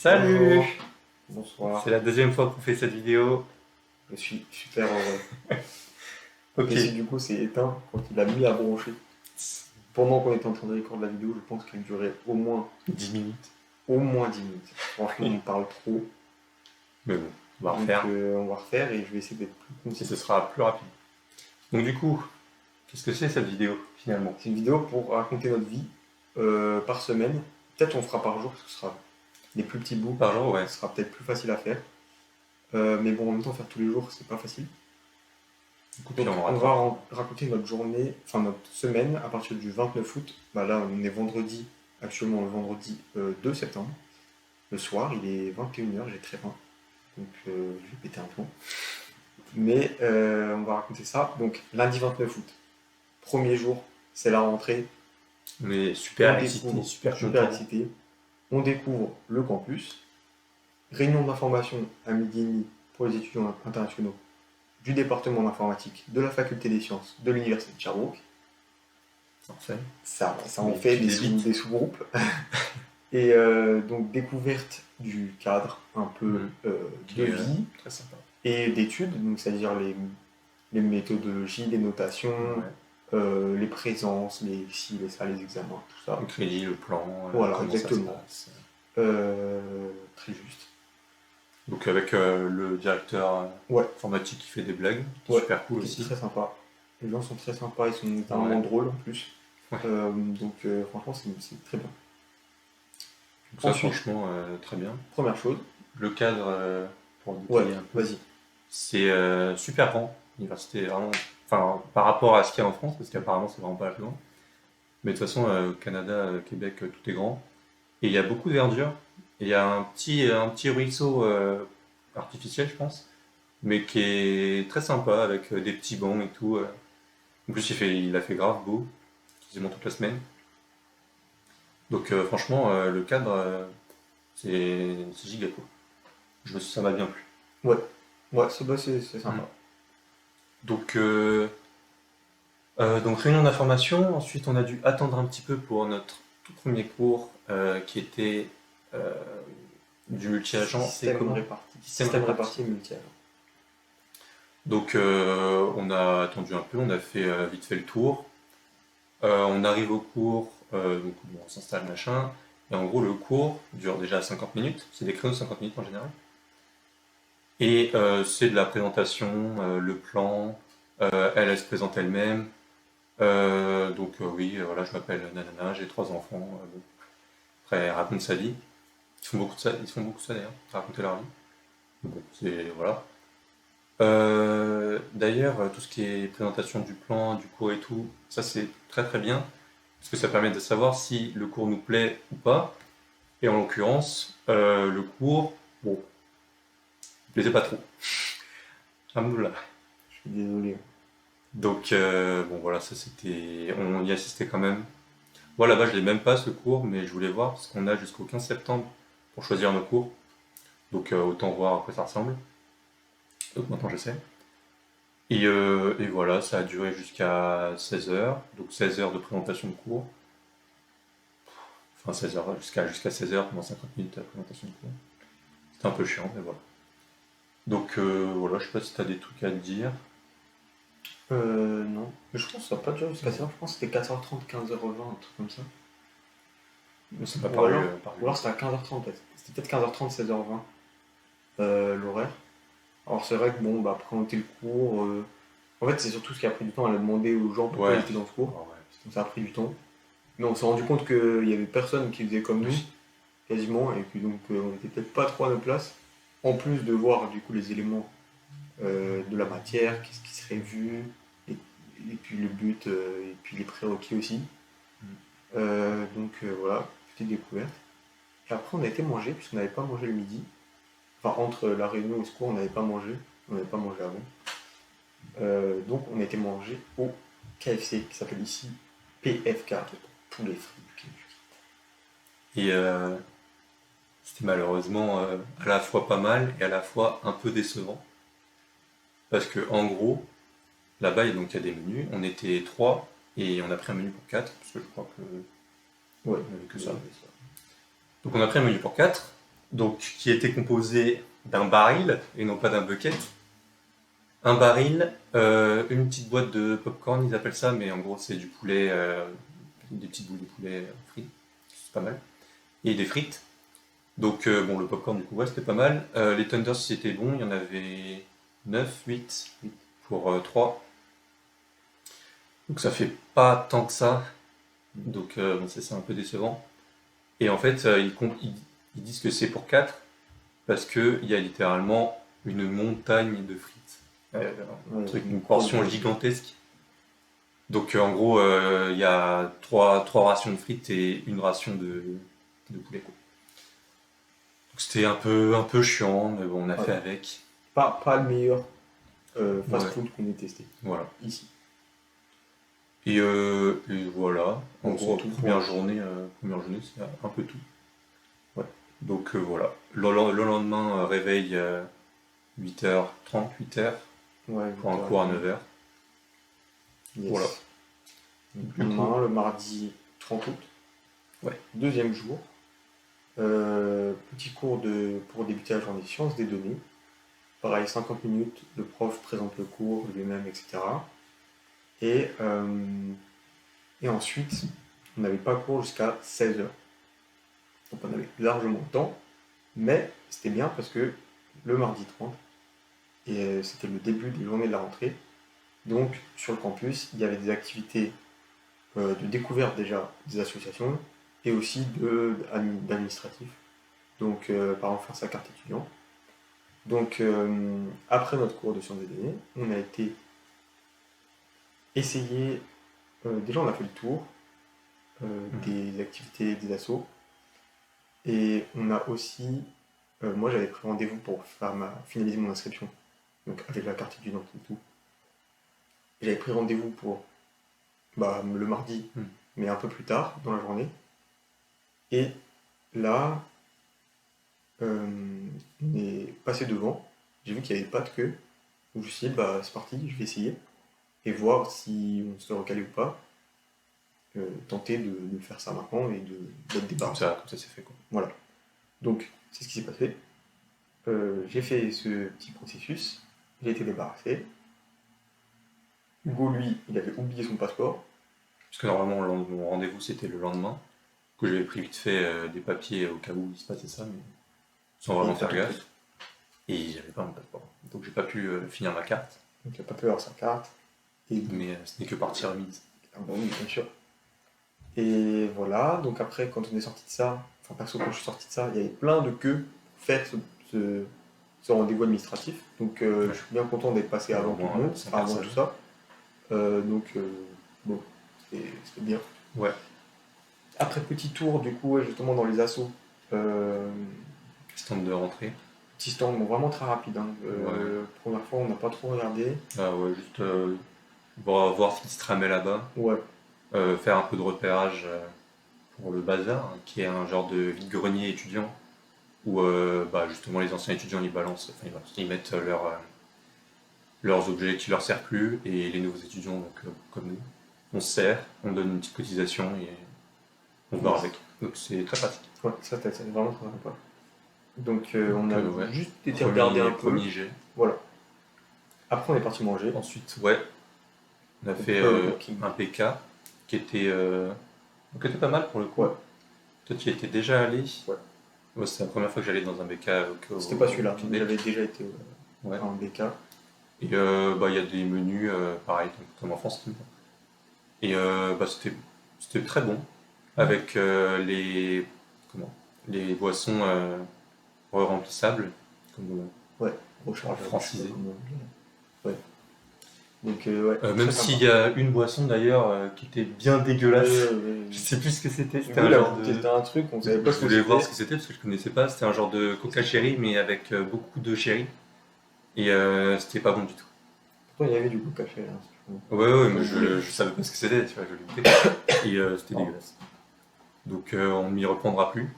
Salut! Bonsoir, C'est la deuxième fois qu'on fait cette vidéo. je suis super heureux. Ok. Et si du coup c'est éteint quand il a mis à brancher. Pendant qu'on était en train de recorder la vidéo, je pense qu'elle durait au moins 10 minutes. 10 minutes. Franchement, on parle trop. Mais bon, on va Donc refaire. on va refaire et je vais essayer d'être plus Et concis. ce sera plus rapide. Donc du coup, qu'est-ce que c'est cette vidéo finalement? C'est une vidéo pour raconter notre vie par semaine. Peut-être on fera par jour parce que ce sera les plus petits bouts. Par jour, ouais. Ce sera peut-être plus facile à faire. Mais bon, en même temps, faire tous les jours, c'est pas facile. Du coup, Donc puis on on aura va raconter notre journée, enfin notre semaine à partir du 29 août. Bah là on est vendredi, actuellement le vendredi 2 septembre. Le soir, il est 21 h, j'ai très faim. Donc je vais péter un plomb. Mais on va raconter ça. Donc lundi 29 août, premier jour, c'est la rentrée. On est super On excités, découvre, super super contents. excité. On découvre le campus. Réunion d'information à midi et demi pour les étudiants internationaux du département d'informatique de la faculté des sciences de l'université de Sherbrooke. Parfait. Ça en Mais fait tu débites. des sous-groupes. Et donc découverte du cadre un peu Qui de est vie très sympa. et d'études, donc c'est-à-dire les méthodologies, les notations, les présences, les ci, les ça, les examens, tout ça. Le crédit, le plan, Voilà, comment exactement. ça se passe. Très juste. Donc avec le directeur Ouais, informatique qui fait des blagues, qui est ouais, super cool qui aussi. est très sympa. Les gens sont très sympas, ils sont notamment drôles en plus. Ouais. Donc franchement, c'est très bien. Donc ça, Ensuite, franchement, très bien. première chose. Le cadre, pour Ouais, détailler un peu, vas-y. c'est super grand. L'université est vraiment, enfin, par rapport à ce qu'il y a en France, parce qu'apparemment c'est vraiment pas la plus grande. Mais de toute façon, au Canada, Québec, tout est grand. Et il y a beaucoup de verdure. Et il y a un petit ruisseau artificiel, je pense, mais qui est très sympa avec des petits bancs et tout. En plus, il a fait grave beau, quasiment toute la semaine. Donc franchement, le cadre, c'est giga cool. Ça m'a bien plu. Ouais, ouais, c'est Mm. sympa. Donc réunion d'information. Ensuite, on a dû attendre un petit peu pour notre tout premier cours qui était euh, du multi-agent. C'est Système comment? réparti. Système Système réparti. réparti multi-agent. Donc on a attendu un peu, on a fait vite fait le tour. On arrive au cours, donc bon, on s'installe machin. Et en gros, le cours dure déjà 50 minutes. C'est des créneaux de 50 minutes en général. Et c'est de la présentation, le plan. Elle se présente elle-même. Donc oui, voilà, je m'appelle Nanana, j'ai 3 enfants. Bon. Après, elle raconte sa vie. Ils font beaucoup de ça d'ailleurs, raconter leur vie. Bon, c'est voilà. D'ailleurs, tout ce qui est présentation du plan, du cours et tout, ça c'est très très bien, parce que ça permet de savoir si le cours nous plaît ou pas. Et en l'occurrence, le cours, bon, il plaisait pas trop. Alhamdoulilah. Je suis désolé. Donc, bon voilà, ça c'était. On y assistait quand même. Moi là-bas, je l'ai même pas ce cours, mais je voulais voir, parce qu'on a jusqu'au 15 septembre pour choisir nos cours. Donc, autant voir à quoi ça ressemble. Donc maintenant je sais. Et voilà, ça a duré jusqu'à 16 heures, donc 16 heures de présentation de cours. Enfin 16 heures, jusqu'à 16 heures pendant 50 minutes de présentation de cours. C'était un peu chiant, mais voilà. Donc voilà, je sais pas si tu as des trucs à te dire. Non. Mais je pense que ça n'a pas duré jusqu'à 16h. Je pense que c'était 4h30, 15h20, un truc comme ça. Mais ça m'a Ou alors, paru. ou alors c'était à 15h30 peut-être. C'était peut-être 15h30, 16h20, l'horaire. Alors c'est vrai que bon, bah, présenter le cours. En fait, c'est surtout ce qui a pris du temps. Elle a demandé aux gens pourquoi ils Ouais. étaient dans ce cours. Ah ouais. Donc ça a pris du temps. Mais on s'est rendu compte qu'il y avait personne qui faisait comme nous, quasiment. Et puis donc on était peut-être pas trop à notre place. En plus de voir du coup les éléments de la matière, qu'est-ce qui serait vu, et puis le but, et puis les prérequis aussi. Voilà, petite découverte. Et après on a été manger, puisqu'on n'avait pas mangé le midi. Enfin entre la réunion et ce cours, on n'avait pas mangé. On n'avait pas mangé avant. Donc on a été manger au KFC, qui s'appelle ici PFK, pour poulet frit du Québec. Et c'était malheureusement à la fois pas mal et à la fois un peu décevant. Parce que en gros, là-bas, donc, il y a des menus. On était 3 et on a pris un menu pour 4, parce que je crois que Ouais, on n'avait que ça. ouais, Donc on a pris un menu pour 4 donc qui était composé d'un baril et non pas d'un bucket. Un baril, une petite boîte de popcorn, ils appellent ça, mais en gros c'est du poulet, des petites boules de poulet frites, c'est pas mal, et des frites. Donc bon, le popcorn du coup, ouais, c'était pas mal. Les tenders c'était bon, il y en avait 9, 8 pour 3. Donc ça fait pas tant que ça, donc bon, c'est un peu décevant. Et en fait, ils disent que c'est pour 4 parce qu'il y a littéralement une montagne de frites. Un truc, une portion gigantesque. Donc en gros, il y a trois rations de frites et une ration de poulet, quoi. Donc c'était un peu chiant, mais bon, on a fait avec. Pas le meilleur fast-food Ouais, qu'on ait testé voilà. ici. Et voilà. En Bon, gros, c'est tout première pour- journée, c'est un peu tout. Ouais. Donc voilà. Le lendemain, réveil 8h30, 8h, Ouais, pour un cours à 9h. yes. Voilà. Donc, Du coup, demain, le mardi 30 août, ouais. deuxième jour. Petit cours pour débuter la journée sciences des données. Pareil, 50 minutes, le prof présente le cours lui-même, etc. Et, euh, et ensuite, on n'avait pas cours jusqu'à 16 heures. Donc on avait largement le temps, mais c'était bien parce que le mardi 30, et c'était le début des journées de la rentrée, donc sur le campus, il y avait des activités de découverte déjà des associations et aussi d'administratif. Donc par exemple faire sa carte étudiant. Donc après notre cours de sciences des données, on a été essayer, déjà on a fait le tour des activités des assos et on a aussi, moi j'avais pris rendez-vous pour finaliser mon inscription, donc avec la carte étudiante et tout. J'avais pris rendez-vous pour le mardi, mais un peu plus tard dans la journée. Et là, on est passé devant, j'ai vu qu'il n'y avait pas de queue. Donc je me suis dit, c'est parti, je vais essayer et voir si on se recalait ou pas. Tenter de faire ça maintenant et d'être débarrassé. Comme ça c'est fait, quoi. Voilà. Donc, c'est ce qui s'est passé. J'ai fait ce petit processus, j'ai été débarrassé. Hugo, lui, il avait oublié son passeport. Parce que normalement, mon rendez-vous c'était le lendemain, que j'avais pris vite fait des papiers au cas où il se passait ça, mais sans vraiment faire gaffe. Et j'avais pas mon passeport. Donc j'ai pas pu finir ma carte. Donc, il n'a pas pu avoir sa carte. Mais ce n'est que partie remise. Ah bah oui, bien sûr. Et voilà, donc après, quand on est sorti de ça, enfin perso, quand je suis sorti de ça, il y avait plein de queues pour faire ce rendez-vous administratif. Donc je suis bien content d'être passé avant tout le monde, avant tout ça. Bon, c'était bien. Ouais. Après, petit tour, du coup, justement, dans les assos. Stand de rentrée. Petit stand, bon, vraiment très rapide. Hein. Première fois, on n'a pas trop regardé. Ah ouais, juste voir ce qui se tramait là-bas. Ouais. Faire un peu de repérage pour le bazar, hein, qui est un genre de vide-grenier étudiant, où justement les anciens étudiants ils mettent leurs objets qui leur servent plus, et les nouveaux étudiants, donc, comme nous, on se sert, on donne une petite cotisation et on se barre avec. Donc c'est très pratique. Ouais, ça c'est vraiment très sympa. Donc on a juste été regarder un peu. Premier jet. Voilà. Après on est parti manger. Ensuite, on a fait un PK qui était pas mal pour le coup. Ouais. Toi tu y étais déjà allé. Ouais. Moi c'est la première fois que j'allais dans un BK. C'était pas celui-là, j'avais déjà été en BK. Et il y a des menus pareil, comme en France. Et c'était très bon. Avec les boissons remplissables. Ouais, rechargeable. Francisé. Ouais. Donc, même s'il y a une boisson d'ailleurs qui était bien dégueulasse. Je sais plus ce que c'était. C'était un truc, on savait pas ce que c'était. Je voulais voir ce que c'était parce que je connaissais pas. C'était un genre de coca cherry mais avec beaucoup de cherry. Et c'était pas bon du tout. Pourtant il y avait du coca cherry. Ouais, mais je savais pas ce que c'était, tu vois, je l'ai goûté. Et c'était dégueulasse. Donc on m'y reprendra plus.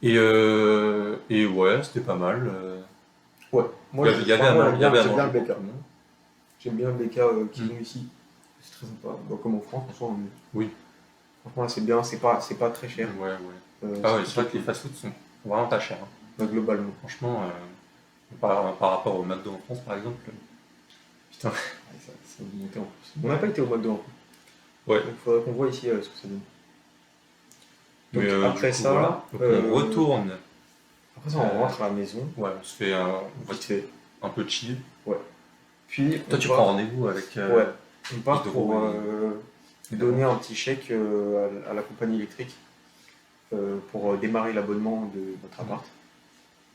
Et ouais, c'était pas mal. Ouais, moi il y avait à manger. J'aime bien le BK. J'aime bien le BK qu'ils ont ici. C'est très sympa. Comme en France, en soi, oui. Franchement, là, c'est pas très cher. Ouais, ouais. Ah ouais, C'est c'est vrai que les fast-food sont vraiment pas chers, hein. globalement. Franchement, par rapport au McDo en France, par exemple, putain. Ouais, ça a monté en plus. On n'a pas été au McDo encore. Ouais. Donc il faudrait qu'on voit ici ce que ça donne. Mais Donc du après coup, ça, voilà. Donc on retourne. on rentre à la maison, Ouais, on se fait vite fait. un peu chill. Ouais. Puis Toi, on tu part, prends rendez-vous avec ouais, on part Hydro pour et donner un petit chèque à la compagnie électrique pour démarrer l'abonnement de notre appart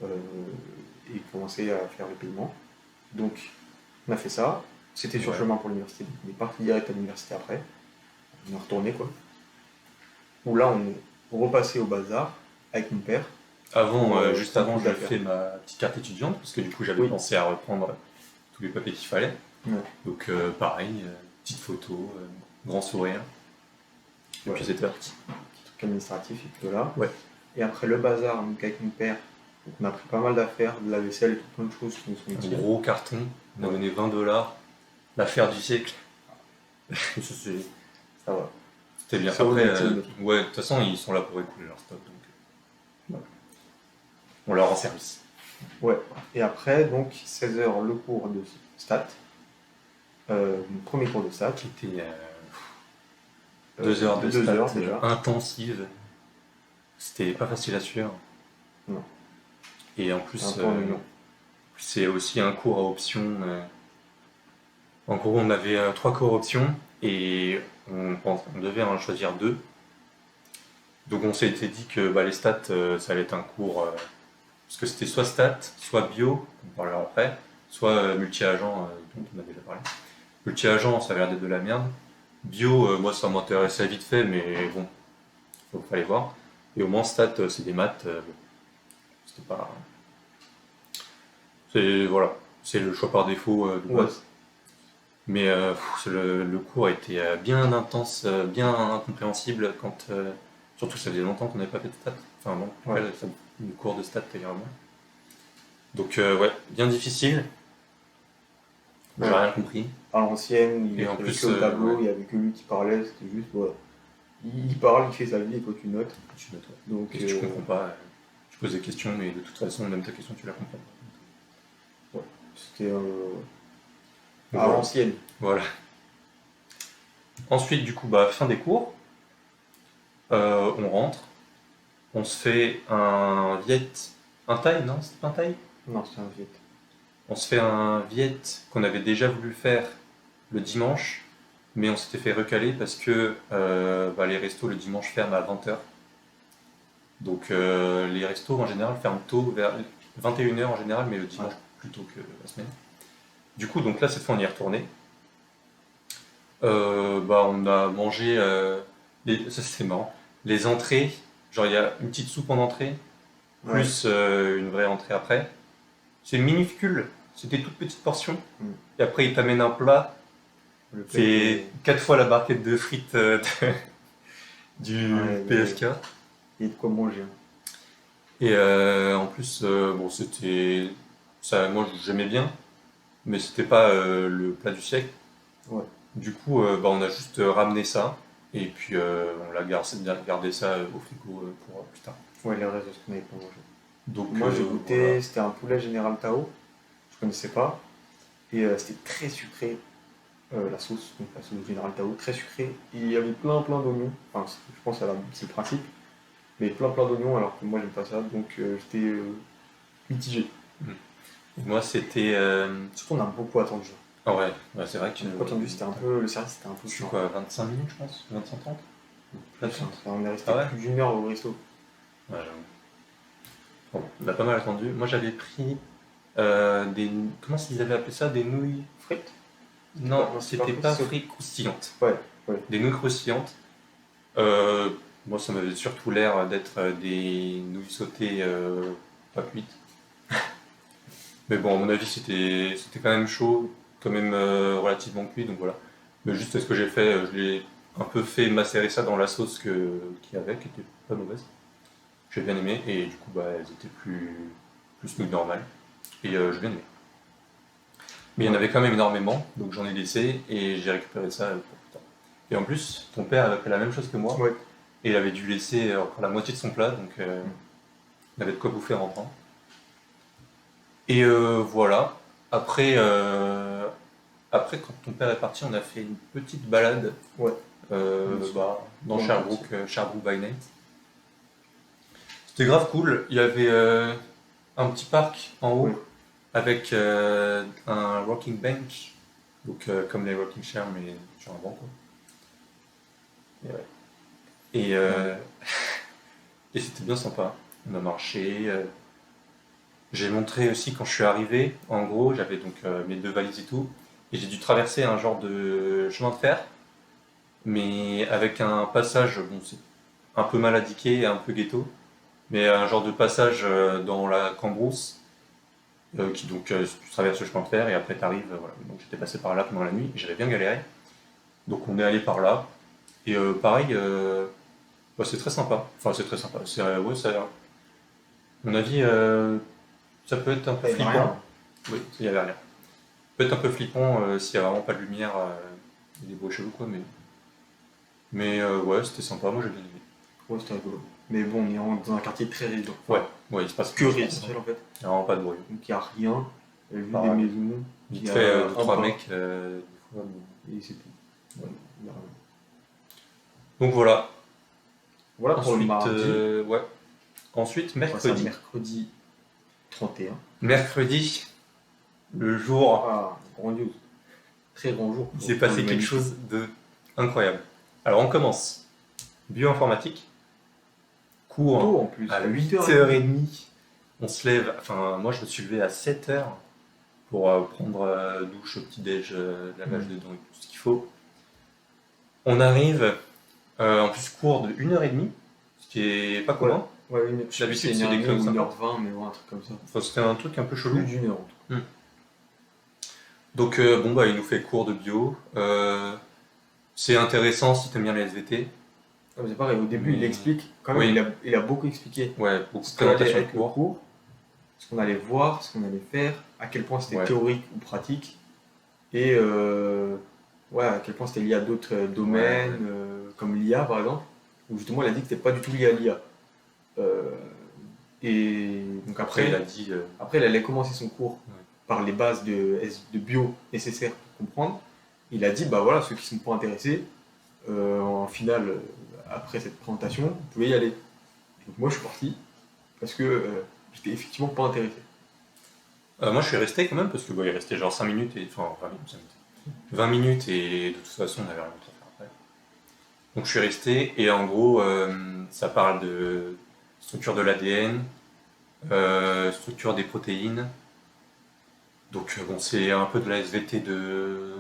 euh, et commencer à faire le paiement. Donc on a fait ça. C'était sur Ouais. chemin pour l'université. On est parti direct à l'université après. On est retourné quoi. Où là on est repassé au bazar avec mon père. Avant, Pour juste prendre avant, plus je d'affaires. fais ma petite carte étudiante, parce que du coup, j'avais Oui. pensé à reprendre tous les papiers qu'il fallait. Ouais. Donc, pareil, petite photo, grand sourire. Et Ouais. puis, c'était parti. Petit truc administratif et puis voilà. Ouais. Et après le bazar, donc avec mon père, donc on a pris pas mal d'affaires, de la vaisselle et tout plein de choses qui nous sont Un utiles. gros carton, on a Ouais. donné 20 $. L'affaire du siècle. Ça va. C'était bien. C'est Après, honnête, c'est honnête. ouais, de toute façon, ils sont là pour écouler leur stock. Donc, voilà. On leur rend service. Ouais. Et après, donc 16h, le cours de stats. Mon premier cours de stats. Qui était 2 heures de 2 heures stats déjà. intensives. C'était pas facile à suivre. Non. Et en plus, Un peu ennuyant. c'est aussi un cours à option. En gros, on avait 3 cours options et on devait en choisir 2. Donc on s'était dit que les stats, ça allait être un cours. Parce que c'était soit stats, soit bio, on parlera après, soit multi-agent, dont on avait déjà parlé. Multi-agent, ça avait l'air d'être de la merde. Bio, moi ça m'intéressait vite fait, mais bon, fallait voir. Et au moins stats, c'est des maths. Bon, c'était pas. Voilà, c'est le choix par défaut de Ouais. base. Mais le cours était bien intense, bien incompréhensible surtout ça faisait longtemps qu'on n'avait pas fait de stats. Enfin bon, Ouais. le cours de stats également. Donc ouais, bien difficile. J'ai Ouais. rien compris. À l'ancienne, il Et en écrivait plus, que au tableau, ouais. il n'y avait que lui qui parlait, c'était juste, voilà. Il parle, il fait sa vie et toi tu notes. Tu notes, ouais. Donc, Et si tu comprends pas, tu poses des questions, mais de toute façon, même ta question, tu la comprends pas. c'était à Voilà. l'ancienne. Voilà. Ensuite, du coup, fin des cours. On rentre. On se fait un thaï, non? C'était pas un thaï? Non, c'était un viet. On se fait un viet qu'on avait déjà voulu faire le dimanche, mais on s'était fait recaler parce que les restos le dimanche ferment à 20 h. Donc les restos en général ferment tôt, vers 21 h en général, mais le dimanche plutôt que la semaine. Du coup, donc là, cette fois, on y est retourné. On a mangé, ça c'est marrant, les entrées, genre il y a une petite soupe en entrée, plus une vraie entrée après. C'est minuscule, c'était toute petite portion. Mm. Et après, ils t'amènent un plat, Le plat c'est était- 4 fois la barquette de frites du Ouais, PFK. il y a de quoi manger. Et en plus, bon, c'était. Ça, moi, j'aimais bien, mais c'était pas le plat du siècle. Ouais. Du coup, on a juste ramené ça, et puis on l'a gardé ça au frigo pour plus tard. Ouais, les restes de ce qu'on avait pas mangé. Donc, Moi j'ai goûté, voilà. c'était un poulet général Tao, je connaissais pas, et c'était très sucré, la sauce, donc la sauce général Tao, très sucrée. Il y avait plein d'oignons, enfin je pense que c'est le principe, mais plein d'oignons alors que moi j'aime pas ça, donc j'étais mitigé. Et moi, c'était. Surtout on a beaucoup attendu. Ah ouais, c'est vrai que. Beaucoup attendu, c'était un peu, le service c'était un peu C'est chiant. quoi, 25 minutes, je pense? 25-30? Plus, hein. On est resté Ah ouais? plus d'une heure au resto. Ouais, j'avoue. Bon, on a pas mal attendu. Moi, j'avais pris des. Comment ils avaient appelé ça? Des nouilles. Frites? Non, Non, c'était pas pas frites, frites croustillantes. Ouais, ouais. Des nouilles croustillantes. Moi, ça m'avait surtout l'air d'être des nouilles sautées pas cuites. Mais bon, à mon avis, c'était quand même chaud, quand même relativement cuit, donc voilà. Mais juste ce que j'ai fait, je l'ai un peu fait macérer ça dans la sauce qu'il y avait, qui était pas mauvaise. J'ai bien aimé, et du coup, elles étaient plus nouilles normales. Et j'ai bien aimé. Mais il y en avait quand même énormément, donc j'en ai laissé, et j'ai récupéré ça pour plus tard. Et en plus, ton père avait fait la même chose que moi. Ouais. Et il avait dû laisser encore la moitié de son plat, donc il avait de quoi bouffer en rentrant. Et voilà. Après, après, quand ton père est parti, on a fait une petite balade Ouais. dans Dans le Sherbrooke, Sherbrooke by Night. C'était grave cool. Il y avait un petit parc en haut Ouais. avec un rocking bench, donc comme les rocking chairs, mais sur un banc, quoi. Et, ouais. Et, et c'était bien sympa. On a marché. J'ai montré aussi quand je suis arrivé. En gros, j'avais donc mes 2 valises et tout. Et j'ai dû traverser un genre de chemin de fer, mais avec un passage, bon, c'est un peu mal indiqué, un peu ghetto, mais un genre de passage dans la Cambrousse, qui donc tu traverses le chemin de fer et après tu arrives. Voilà. Donc j'étais passé par là pendant la nuit et j'avais bien galéré. Donc on est allé par là. Et pareil, bah, c'est très sympa. Enfin, c'est très sympa. Ouais, ça, à mon avis, ça peut être un peu Il y avait flippant. rien. Oui, il y avait rien. Ça peut être un peu flippant s'il n'y a vraiment pas de lumière et des bruits chelous, quoi. Mais ouais, c'était sympa. Moi, j'ai bien aimé. Ouais, c'était rigolo. Mais bon, on est dans un quartier très résident. Ouais, ouais, il se passe Que je pense, résidentiel en fait. Il n'y a vraiment pas de bruit. Donc il n'y a rien. Il y a juste des Pareil. maisons. Vite Il y a fait, un 2-3 bar. mecs, des fois. Et c'est tout. Ouais, il y a rien. Donc voilà. Voilà pour le Ensuite, mardi. ouais. Ensuite, On passe à mercredi. mercredi 31. Mercredi, le jour, Ah, grandiose. Très grand jour. il s'est passé quelque chose de incroyable. Alors on commence. Bioinformatique, cours Tôt en plus. à 8h. 8h30. On se lève, enfin moi je me suis levé à 7h pour prendre douche, petit-déj, lavage de dents et tout ce qu'il faut. On arrive, en plus cours de 1h30, ce qui est pas commun. Ouais, D'habitude, c'est des des créneaux 1h20, mais ouais, un truc comme ça. Enfin, c'était un truc un peu chelou. Plus d'une heure en tout. Donc bon bah il nous fait cours de bio. C'est intéressant si t'aimes bien les SVT. Ah, mais c'est pareil, au début il explique, quand même, Oui. il a beaucoup expliqué Ouais, beaucoup de ce qu'allait présentations de être le cours. cours, ce qu'on allait voir, ce qu'on allait faire, à quel point c'était Ouais. théorique ou pratique, et ouais, à quel point c'était lié à d'autres domaines, comme l'IA par exemple, où justement il a dit que c'était pas du tout lié à l'IA. Et donc Après il a après, dit après il allait commencer son cours par les bases de bio nécessaires pour comprendre. Il a dit, bah voilà, ceux qui sont pas intéressés, en finale, après cette présentation, vous pouvez y aller. Donc moi je suis parti, parce que j'étais effectivement pas intéressé. moi je suis resté quand même parce que il restait genre 5 minutes et enfin 20 minutes, 5 minutes. 20 minutes et de toute façon on avait rien d'autre à faire après. Donc je suis resté et en gros ça parle de structure de l'ADN, structure des protéines. Donc bon c'est un peu de la SVT de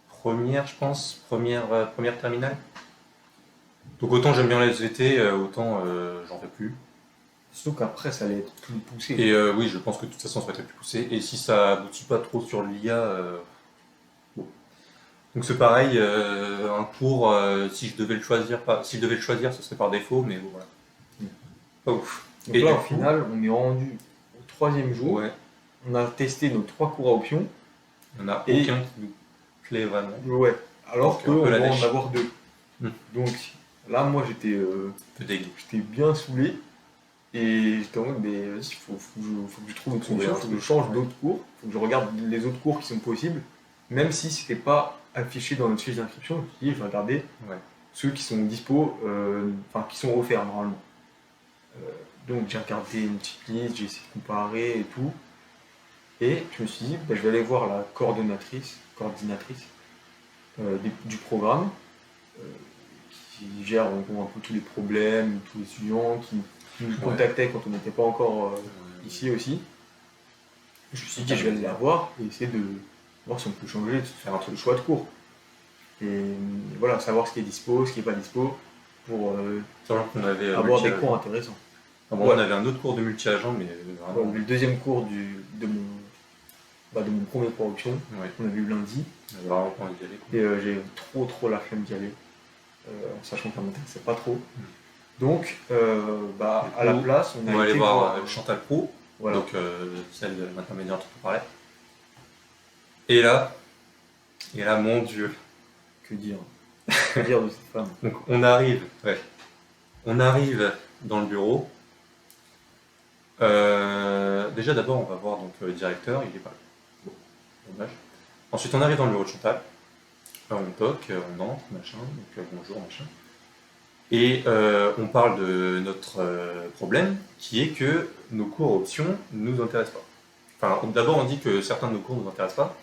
première je pense, première terminale. Donc autant j'aime bien la SVT, autant j'en fais plus. Surtout qu'après ça allait être plus poussé. Et oui, je pense que de toute façon ça va être plus poussé. Et si ça aboutit pas trop sur l'IA, bon. Donc c'est pareil, un cours, si je devais le choisir, si je devais le choisir, ce serait par défaut, mais bon voilà. Pas ouf. Donc Et là du au coup, final, on est rendu au troisième jour, ouais, on a testé nos 3 cours à option, il n'y en a Et- aucun qui nous plaît vraiment. ouais, alors Donc, qu'on un peu va la en dèche. avoir 2. Donc là moi j'étais Un peu dégueu. bien saoulé, et j'étais en mode, mais vas-y, faut que je trouve une Trouver solution, un faut que truc, je change ouais. d'autres cours, faut que je regarde les autres cours qui sont possibles, même si c'était pas affiché dans notre fiche d'inscription. Je me suis dit, je vais regarder Ouais. ceux qui sont dispo, enfin qui sont offerts normalement. Donc j'ai regardé une petite liste, j'ai essayé de comparer et tout, et je me suis dit, bah, je vais aller voir la coordinatrice du programme, euh, qui gère en gros un peu tous les problèmes, tous les étudiants, qui nous contactaient quand on n'était pas encore ici aussi. Je me suis dit, je vais aller la voir et essayer de voir si on peut changer, de faire un truc choix de cours. Et voilà, savoir ce qui est dispo, ce qui n'est pas dispo, pour Sachant qu'on avait avoir des multi-agent. cours intéressants. Ah bon, Ouais. on avait un autre cours de multi-agent, mais Ouais, vraiment. on a eu le deuxième cours de mon premier cours option, Ouais, on a vu lundi, on avait vraiment pas envie d'y aller, quoi. et j'ai trop la flemme d'y aller, en sachant que ça m'intéressait pas trop. Donc, à la place, On va aller été voir Chantal Pro, voilà. donc celle de l'intermédiaire dont on parlait. Et là, mon Dieu, Que dire? Que dire de cette femme? Donc on arrive dans le bureau. Déjà d'abord on va voir donc, le directeur, il est pas là. Bon, dommage. Ensuite on arrive dans le bureau de Chantal. On toque, on entre, machin, donc bonjour, machin. Et on parle de notre problème, qui est que nos cours options ne nous intéressent pas. Enfin, d'abord on dit que certains de nos cours ne nous intéressent pas,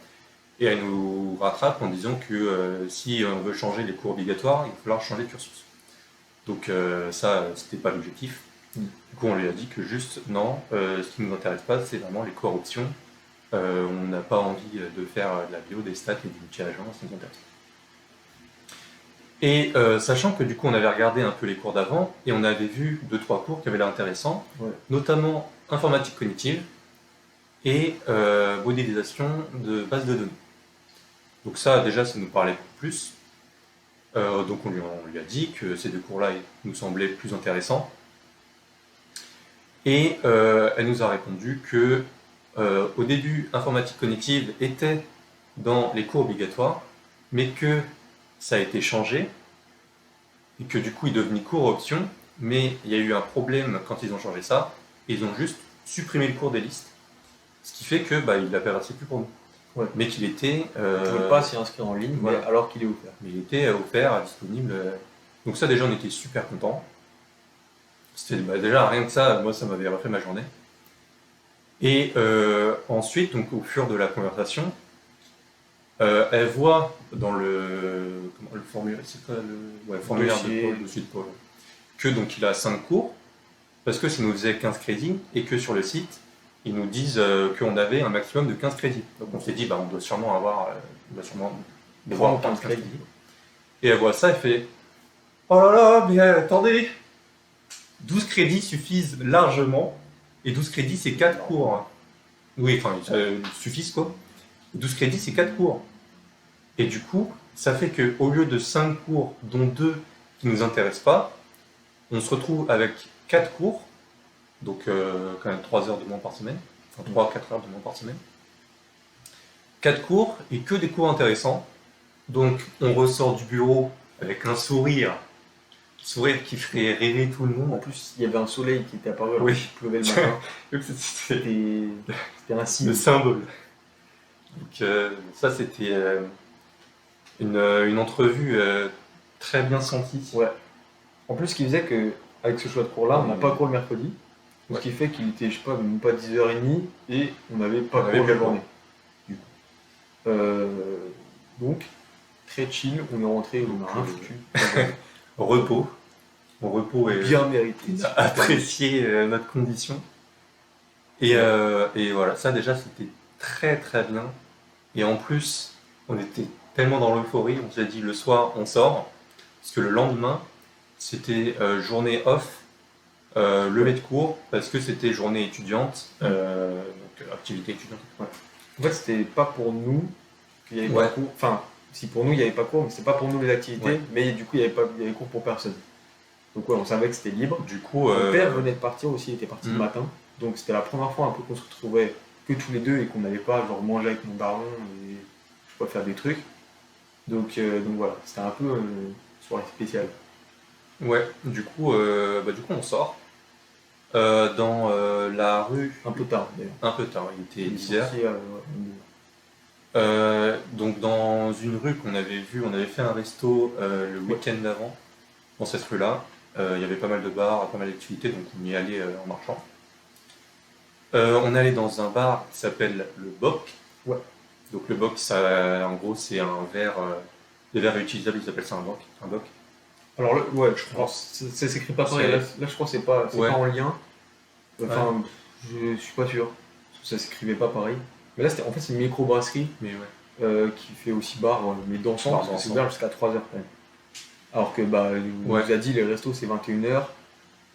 et elle nous rattrape en disant que si on veut changer les cours obligatoires, il va falloir changer de cursus. Donc ça, c'était pas l'objectif. Du coup, on lui a dit que juste, non, ce qui ne nous intéresse pas, c'est vraiment les cours options. On n'a pas envie de faire de la bio, des stats et du multi-agent, ça nous intéresse pas. Et sachant que du coup on avait regardé un peu les cours d'avant et on avait vu 2-3 cours qui avaient l'air intéressants, Ouais. notamment informatique cognitive et modélisation de bases de données. Donc ça déjà ça nous parlait plus. Donc on lui a dit que ces deux cours-là nous semblaient plus intéressants. Et elle nous a répondu que au début informatique cognitive était dans les cours obligatoires, mais que ça a été changé et que du coup il est devenu cours option, mais il y a eu un problème quand ils ont changé ça, et ils ont juste supprimé le cours des listes, ce qui fait que il n'apparaissait plus pour nous. Ouais. Mais qu'il était. On ne pouvait pas s'y inscrire en ligne, voilà. mais alors qu'il est offert. Mais il était offert, disponible. Donc ça déjà on était super contents. C'était déjà rien que ça, moi ça m'avait refait ma journée. Et ensuite, donc au fur de la conversation, elle voit dans le formulaire, c'est quoi le formulaire Dossier. de dossier de Paul, que donc il a 5 cours, parce que ça nous faisait 15 crédits, et que sur le site, ils nous disent qu'on avait un maximum de 15 crédits. Donc on s'est dit, on doit sûrement devoir 15 crédits. Et elle voit ça, elle fait, oh là là, mais attendez, 12 crédits suffisent largement, et 12 crédits c'est 4 cours. Oui, enfin, ça suffisent quoi. 12 crédits c'est 4 cours. Et du coup, ça fait qu'au lieu de 5 cours, dont 2 qui ne nous intéressent pas, on se retrouve avec 4 cours, donc quand même 3 heures de moins par semaine, enfin 3-4 heures de moins par semaine. 4 cours et que des cours intéressants. Donc on ressort du bureau avec un sourire qui ferait rêver tout le monde. En plus, il y avait un soleil qui était apparu alors Oui. qu'il pleuvait le matin. C'était un signe. Le symbole. Donc ça c'était une entrevue très bien sentie. Ouais. En plus, ce qui faisait que avec ce choix de cours-là, on n'a pas cours le mercredi. Ce qui fait qu'il était, je sais pas, même pas 10h30 et on n'avait pas cours la journée. Donc, très chill, on est rentré, on a rien foutu. Repos. Mon repos est bien mérité. On a apprécié notre condition. Et voilà, ça déjà c'était très très bien. Et en plus, on était tellement dans l'euphorie, on s'est dit le soir on sort, parce que le lendemain c'était journée off, levée de cours, parce que c'était journée étudiante, donc activité étudiante. Ouais. En fait, c'était pas pour nous qu'il y avait pas cours. Enfin, si pour nous il n'y avait pas cours, mais c'était pas pour nous les activités, mais du coup il y avait cours pour personne. Donc ouais, on savait que c'était libre. Du coup, mon père venait de partir aussi, il était parti le matin. Donc c'était la première fois un peu qu'on se retrouvait que tous les deux et qu'on n'allait pas genre manger avec mon daron et je sais pas faire des trucs. Donc voilà, c'était un peu une soirée spéciale. Ouais, du coup on sort dans la rue. Un peu tard d'ailleurs. Un peu tard, il était 10h. Donc dans une rue qu'on avait vue, on avait fait un resto le week-end d'avant, dans cette rue-là. Il y avait pas mal de bars, pas mal d'activités, donc on y allait en marchant. On est allé dans un bar qui s'appelle le Bock. Ouais. Donc le Bock, ça, en gros, c'est un verre, des verres réutilisables, ils appellent ça un Bock. Alors ouais, je crois, ça s'écrit pas pareil. Là, je crois que c'est pas en lien. Enfin, je suis pas sûr. Ça s'écrivait pas pareil. Mais là, en fait, c'est une microbrasserie qui fait aussi bar, mais dansant, parce que c'est ouvert jusqu'à 3h quand même. Alors que, on nous a dit, les restos, c'est 21h.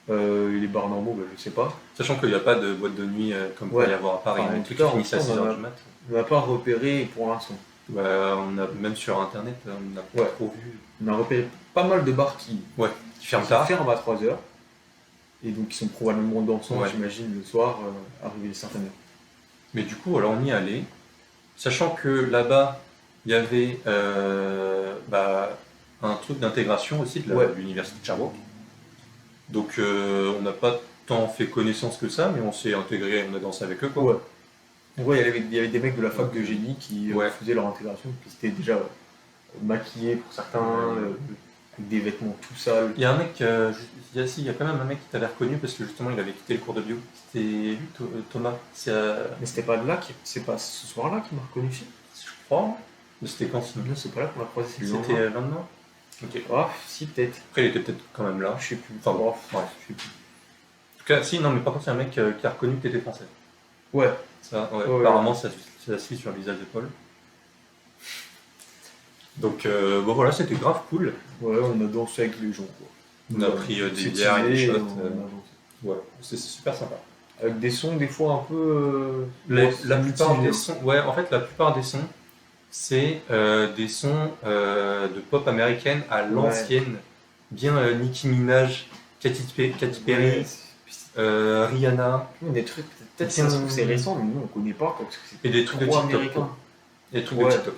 Les bars normaux, je sais pas. Sachant qu'il n'y a pas de boîte de nuit comme il peut y avoir à Paris. En tout cas, à 6h du mat. On n'a pas repéré pour l'instant. On a, même sur internet, on n'a pas trop vu. On a repéré pas mal de bars qui ferment tard. Ferment à 3h. Et donc qui sont probablement dansants, j'imagine, le soir, arrivé à certaines heures. Mais du coup, alors on y allait, sachant que là-bas, il y avait un truc d'intégration aussi de Ouais. l'université de Sherbrooke. Donc on n'a pas tant fait connaissance que ça, mais on s'est intégré, on a dansé avec eux quoi. Ouais. En gros, il y avait des mecs de la fac de Donc, génie qui ouais. faisaient leur intégration, qui étaient déjà maquillés pour certains, avec des vêtements tout sales. Il y a un mec, il y a quand même un mec qui t'avait reconnu parce que justement il avait quitté le cours de bio. C'était lui, Thomas. Mais c'était pas là, c'est pas ce soir-là qu'il m'a reconnu, si. Je crois. Mais c'était quand sinon Non, c'est pas là qu'on l'a croisé, c'est le C'était lendemain. le lendemain. Ok. Ah, si, peut-être. Après il était peut-être quand même là. Je sais plus. Enfin bon, Bref, ouais. je sais plus. En tout cas, si, non, mais par contre, il y a un mec qui a reconnu que t'étais français. Ouais, Ça, ouais. Ouais, Apparemment, ouais. ça se lit sur le visage de Paul. Donc, bon, voilà, c'était grave cool. ouais, on a dansé avec les gens, quoi. On a pris des bières et des teasé, shots. on a dansé. Ouais, c'est super sympa. Avec des sons, des fois, un peu. La plupart mitigés. des sons, ouais, en fait, la plupart des sons, c'est des sons de pop américaine à l'ancienne. Bien Nicki Minaj, Katy Perry, Ouais, Rihanna, des trucs, peut-être ça se trouve c'est récent, mais nous on connaît pas, quoi, parce que c'est et des trucs de trop TikTok. américain. Et des trucs Ouais. de TikTok.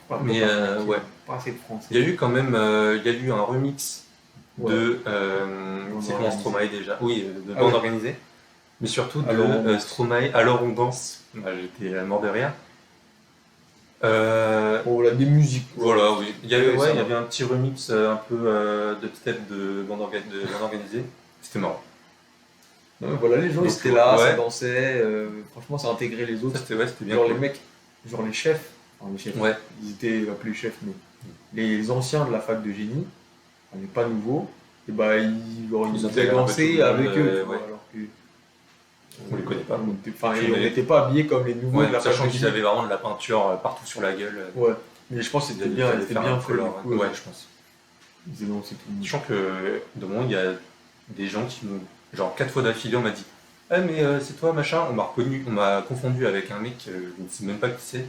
Trop Mais, américain, ouais. Pas assez de français. Il y a eu quand même il y a eu un remix Ouais. de Bande c'est comment organisée. Stromae déjà oui de Ah bande oui. organisée mais surtout Alors, on de danse. Stromae Alors on danse. J'étais mort de rire. Bon, là, des musiques. quoi. Voilà, oui, il y avait, Ouais, ouais, ça il y va. avait un petit remix un peu de step de bande organisée, c'était marrant. Ouais, voilà, les gens Donc, ils étaient là, ouais. ça dansait, franchement ça intégrait les autres. Ouais, c'était bien Genre cool. les mecs, genre les chefs, enfin les chefs, Ouais. ils étaient appelés chefs, mais les anciens de la fac de génie, les pas nouveaux, et bah ils Ils faisaient intégraient un peu tout danser le monde, avec eux, tu ouais. vois, alors que On les connaît pas. Enfin, Puis on n'était pas habillés comme les nouveaux de Ouais, la fac sachant de qu'ils génie. avaient vraiment de la peinture partout sur la gueule. Ouais, mais je pense que c'était bien, Ils allaient c'était faire bien un fait. color. Du coup, Ouais, je pense. ils faisaient danser tout le monde. Sachant que de moment, il y a des gens qui m'ont. Genre 4 fois d'affilée, on m'a dit ah, mais c'est toi, machin. On m'a reconnu, on m'a confondu avec un mec, je ne sais même pas qui c'est.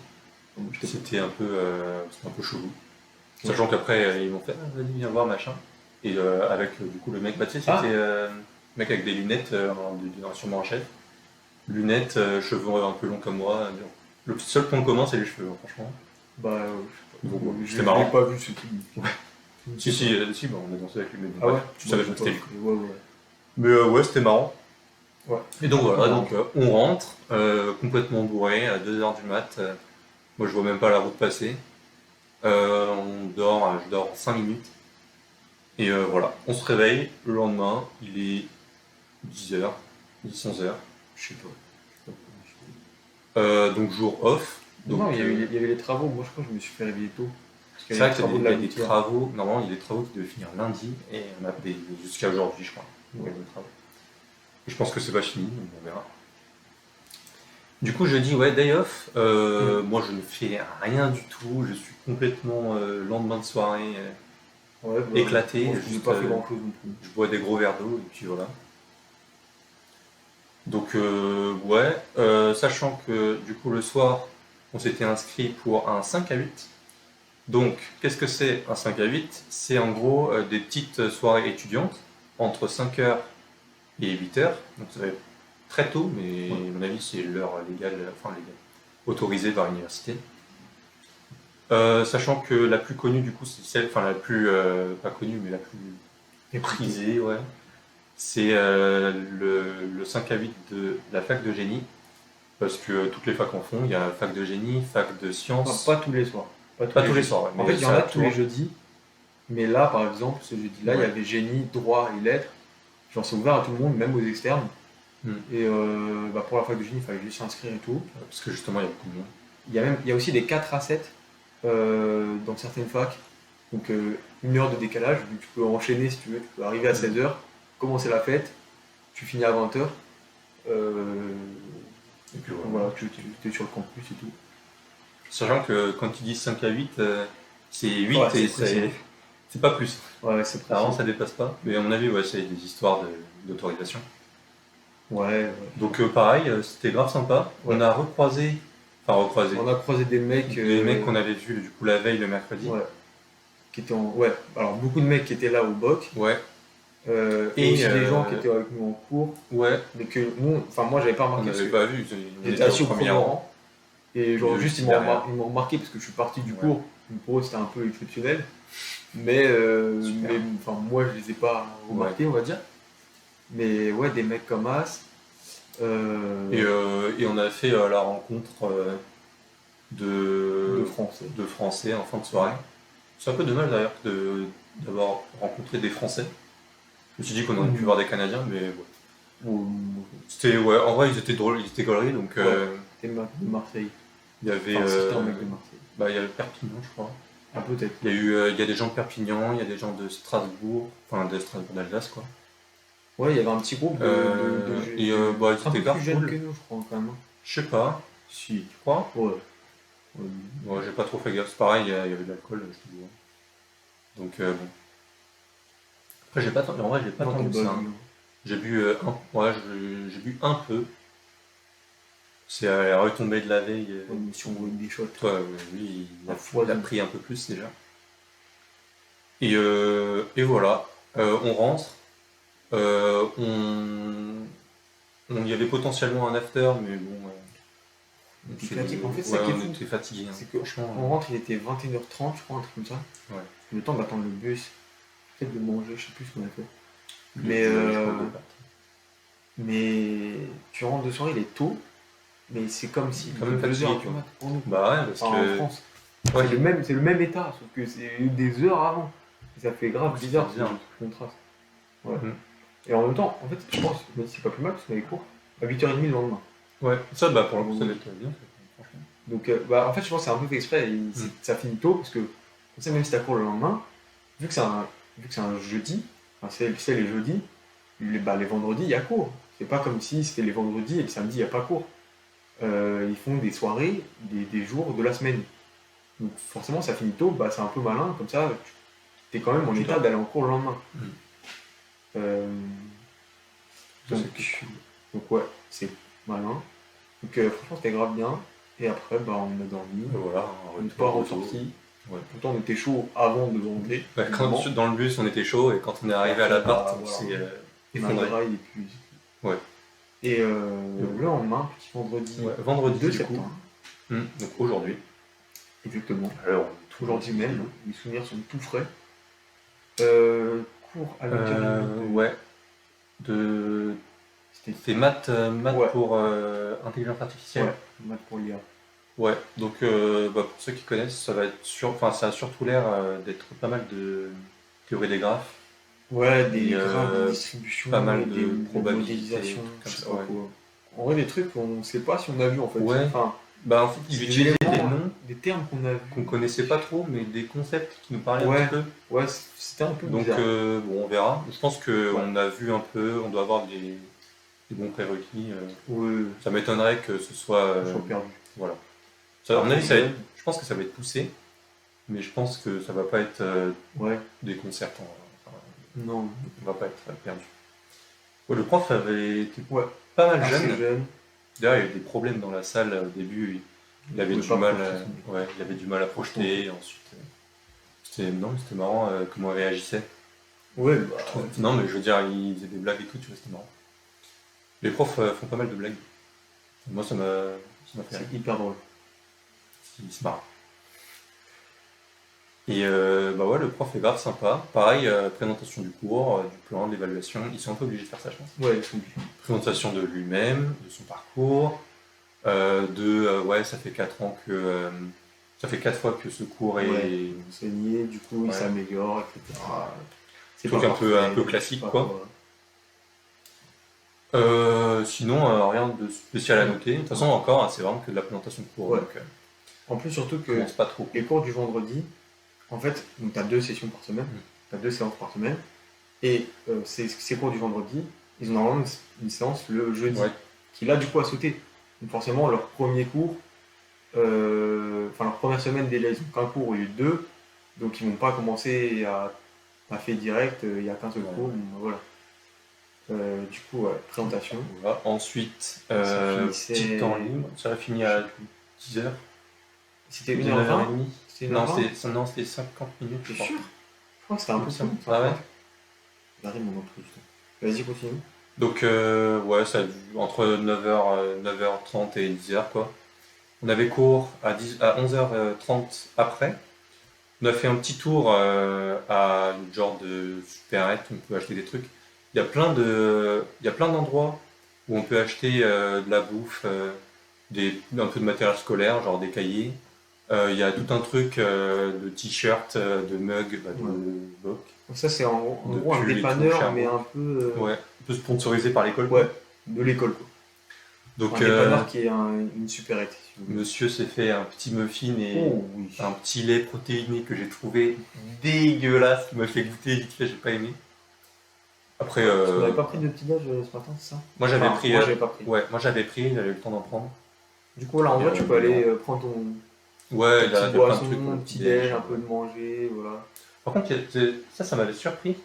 C'était un peu chelou. Sachant qu'après, ils m'ont fait ah, vas-y, viens voir, machin. Et avec du coup le mec, bah tu sais, c'était Ah. le mec avec des lunettes, sûrement un chef. Lunettes, cheveux un peu longs comme moi. Le seul point commun, c'est les cheveux, hein, franchement. Bah, je sais Donc, pas. ouais, Je c'était l'ai marrant. pas vu ce type. Si, bah, on a dansé avec lui, mais Ah ouais, tu savais pas que c'était lui. Ouais, ouais. Mais ouais, c'était marrant. Ouais. Et donc voilà, donc, on rentre, complètement bourré, à 2h du mat. Moi, je vois même pas la route passer. Je dors 5 minutes. Et voilà, on se réveille. Le lendemain, il est 10h, 11h, je sais pas. Donc jour off. Donc, Non, il y avait les travaux. Moi, je crois que je me suis fait réveiller tôt. Parce qu'il c'est y avait vrai les qu'il travaux de y a la des gouttière. travaux, normalement il y a des travaux qui devaient finir lundi, et on a jusqu'à aujourd'hui, je crois. Il y a des travaux. Et je pense que c'est pas fini, donc on verra. Du coup, je dis ouais, day off. Moi, je ne fais rien du tout. Je suis complètement lendemain de soirée, Ouais, bah, éclaté. moi, je n'ai Juste, pas fait grand chose non plus. je bois des gros verres d'eau, et puis voilà. Donc, ouais, sachant que du coup, le soir, on s'était inscrit pour un 5 à 8. Donc, qu'est-ce que c'est un 5 à 8? C'est en gros des petites soirées étudiantes entre 5h et 8h. Donc, ça va être très tôt, mais à mon avis, c'est l'heure légale, autorisée par l'université. Sachant que la plus connue, du coup, c'est celle, enfin la plus, pas connue, mais la plus prisée, ouais. C'est le 5 à 8 de la fac de génie. Parce que toutes les facs en font. Il y a fac de génie, fac de sciences. Enfin, pas tous les soirs. Pas tous les soirs, ouais, En mais fait, il y en ça a tourne. tous les jeudis. Mais là, par exemple, ce jeudi-là, il y Ouais. avait génie, droit et lettres. Genre, c'est ouvert à tout le monde, même aux externes. Mm. Et bah, pour la fac de génie, il fallait juste s'inscrire et tout. Parce que justement, il y a beaucoup de monde. Il y a aussi des 4 à 7 dans certaines facs. Donc, 1 heure de décalage. Donc, tu peux enchaîner si tu veux. Tu peux arriver à 16h, commencer la fête, tu finis à 20h. Et puis Voilà, tu es sur le campus et tout. Sachant que quand tu dis 5 à 8, c'est 8 Ouais, et c'est précis. c'est pas plus. Ouais, c'est précis. Vraiment, ça dépasse pas. Mais à mon avis, ouais, c'est des histoires d'autorisation. Ouais. Donc pareil, c'était grave sympa. Ouais. On a recroisé. On a croisé des mecs. Des mecs qu'on avait vus du coup la veille le mercredi. Ouais. Qui étaient en. Ouais, alors beaucoup de mecs qui étaient là au BOC. Ouais. Et aussi des gens qui étaient avec nous en cours. Ouais. Mais que nous, enfin moi j'avais pas On remarqué parce n'avait que pas vu. On j'étais était assis au premier rang. Et genre Et juste juste ils derrière. m'ont remarqué parce que je suis parti du Ouais. cours. Donc pour eux c'était un peu exceptionnel. Super. Enfin, moi, je les ai pas remarqués, on va dire. Mais ouais, des mecs comme As. Et on a fait la rencontre De de, Français. de Français en fin de soirée. C'est un peu dommage d'ailleurs d'avoir rencontré des Français. Je me suis dit qu'on aurait pu voir des Canadiens, mais ouais. C'était, ouais, en vrai, ils étaient drôles, ils étaient gauleries, donc Des mecs de Marseille. il y avait, Enfin, c'était un mec de Marseille. bah, il y avait Perpignan, je crois. Ah, peut-être. Il y a des gens de Perpignan, il y a des gens de Strasbourg, enfin de Strasbourg d'Alsace, quoi. Ouais, il y avait un petit groupe Et bah, ils un étaient peu grave plus jeunes cool. que nous, je crois, quand même. Je sais pas, Si. tu crois? Ouais. Ouais, j'ai pas trop fait gaffe. C'est pareil, il y avait de l'alcool, je te dis. Donc bon. Après, en vrai, j'ai pas Non, tant t'as bu que pas ça, hein. vu. Ouais, j'ai bu un peu. C'est à la retombée de la veille. Ouais, mais si on veut des shots. Toi, lui, À il foison. a pris un peu plus déjà. Et voilà. On rentre. Il y avait potentiellement un after, mais bon. On était fatigué. En fait, c'est ça qui est on fou. était fatigués, hein. C'est que Franchement. on rentre, il était 21h30, je crois, un truc comme ça. Ouais. Le temps d'attendre le bus, peut-être de manger, je sais plus ce qu'on a fait. Je Mais tu rentres de soirée, il est tôt, mais c'est comme si Quand même 2 fatigué, heures du quoi. mat pour nous. Bah ouais, parce Enfin, en que. France. Ouais, C'est le même état, sauf que c'est des heures avant. Et ça fait grave Ouais, c'est bizarre bizarre. ce contraste. Ouais. Mhm. Et en même temps, en fait, je pense que c'est pas plus mal parce qu'on avait cours à 8h30 le lendemain. Ouais, ça, bah pour le coup, ça va être bien, franchement. Donc, en fait, je pense que c'est un peu fait exprès. Ça finit tôt parce que, on sait, même si t'as cours le lendemain, vu que c'est un jeudi, enfin, c'est les jeudis, les vendredis, il y a cours. C'est pas comme si c'était les vendredis et le samedi, il n'y a pas cours. Ils font des soirées, des jours de la semaine. Donc, forcément, ça finit tôt, bah, c'est un peu malin, comme ça, t'es quand même en Tu état dors. d'aller en cours le lendemain. Mm. Euh, Ça, donc, c'était cool. donc, ouais, c'est malin. Donc, franchement, c'était grave bien. Et après, bah, on a dormi. Et voilà, On n'est pas ressorti. Ouais. Pourtant, on était chaud avant de rentrer. Bah, dans le bus, on était chaud, et quand on est arrivé à l'appart, on voilà. s'est On a effondré. le rail et puis. Ouais. Et le lendemain, petit vendredi Ouais, vendredi 2 du coup. septembre, Donc aujourd'hui. exactement. Alors, Aujourd'hui même, mes souvenirs sont tout frais. Cours à 8h30 ouais. C'était maths Ouais. pour intelligence artificielle. Ouais, maths pour l'IA. Ouais, donc bah, pour ceux qui connaissent, ça a surtout l'air d'être pas mal de théorie des graphes, Ouais, des Et, graphes de distribution, pas mal des de probabilités, modélisations, trucs comme je sais ça, pas ouais. quoi. En vrai, des trucs qu'on sait pas si on a vu en fait. Ouais. Enfin, Bah en fait, ils des utilisaient des éléments, noms des termes qu'on a qu'on vus. connaissait pas trop, mais des concepts qui nous parlaient un Ouais. petit peu. Ouais, c'était un peu Donc bizarre. bon, on verra. Je pense qu'on Ouais. a vu un peu, on doit avoir des bons prérequis. Ouais, Ça m'étonnerait que ce soit. je suis perdu. Voilà. Ça, à mon avis, je pense que ça va être poussé, mais je pense que ça va pas être Ouais, déconcertant. Enfin, non. on va pas être perdu. Ouais, le prof avait été Ouais, pas mal assez jeune. jeune. D'ailleurs, il y a eu des problèmes dans la salle au début. Il avait pouvait du pas mal, projeter son ouais, il avait du mal à projeter. Ensuite, c'était marrant comment il réagissait. Ouais, bah, Non, mais je veux dire, il faisait des blagues et tout, tu vois, c'était marrant. Les profs font pas mal de blagues. Moi, ça m'a fait rire. c'est hyper drôle. Il se marre. Et bah ouais, le prof est grave sympa. Pareil, présentation du cours, du plan, de l'évaluation. Ils sont un peu obligés de faire ça, je pense. Ouais, ils sont bien. Présentation de lui-même, de son parcours, ouais, ça fait 4 ans que. Ça fait 4 fois que ce cours est. Ouais. Enseigné, du coup, il Ouais. s'améliore, etc. C'est Truc pas un peu parfait, classique, c'est pas quoi. Sinon, rien de spécial à noter. De toute façon, encore, hein, c'est vraiment que de la présentation de cours. Ouais. Donc, En plus, surtout je que commence pas trop. les cours du vendredi, en fait, tu as 2 sessions par semaine, tu as 2 séances par semaine, et ces cours du vendredi, ils ont normalement une séance le jeudi, Ouais. qui là, du coup, a sauté. Donc forcément, leur premier cours, enfin leur première semaine déjà, ils ont qu'un cours au lieu de 2, donc ils vont pas commencer à faire direct, il n'y a qu'un seul Ouais. cours, donc voilà. Du coup, ouais, présentation. Voilà. Ensuite, Ça finissait- petit temps libre. Ça a fini à 10h. C'était 9h30. 1h20. C'était Non, 1h20. c'était 50 minutes. T'es je crois. sûr? Je crois que c'était un peu Ça. plus. Ah ouais. J'arrive mon emploi du temps. Vas-y, continue. Donc, ouais, ça a dû entre 9h30 et 10h, quoi. On avait cours à 11h30 après. On a fait un petit tour à une genre de supérette où on peut acheter des trucs. Il y a plein d'endroits où on peut acheter de la bouffe, un peu de matériel scolaire, genre des cahiers. Il y a tout un truc de t-shirts, de mugs, bah, Ouais. de boc, Donc ça, c'est en de gros un pulls et tout, dépanneur, mais Sherbrooke. un peu, Ouais, un peu sponsorisé par l'école, ouais, quoi. de l'école, quoi. Un Donc, dépanneur qui est une supérette, si vous voulez. monsieur s'est fait un petit muffin et Oh oui. un petit lait protéiné que j'ai trouvé dégueulasse, qui m'a fait goûter vite fait, j'ai pas aimé. Après, Parce qu'on n'avait pas pris de petit-déj ce matin, c'est ça? moi j'avais Enfin, pris, moi, j'avais pas pris. ouais, moi j'avais pris, j'avais eu le temps d'en prendre. Du coup, là, en Et, vrai, tu peux aller non. prendre ta Ouais, petite il y a plein de boisson, trucs pour un le petit petit-déj. déj, un peu de manger, voilà. Par contre, ça m'avait surpris.